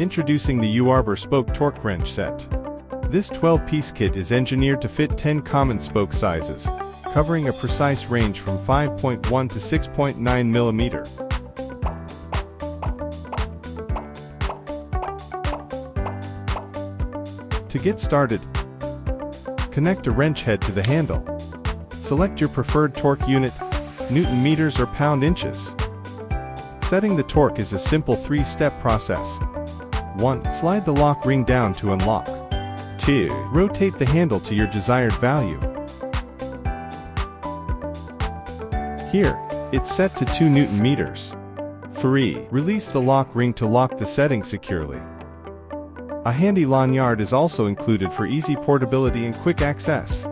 Introducing the Uharbour Spoke Torque Wrench set. This 12-piece kit is engineered to fit 10 common spoke sizes, covering a precise range from 5.1 to 6.9 mm. To get started, connect a wrench head to the handle. Select your preferred torque unit, Newton meters or pound inches. Setting the torque is a simple 3-step process. 1. Slide the lock ring down to unlock. 2. Rotate the handle to your desired value. Here, it's set to 2 Newton meters. 3. Release the lock ring to lock the setting securely. A handy lanyard is also included for easy portability and quick access.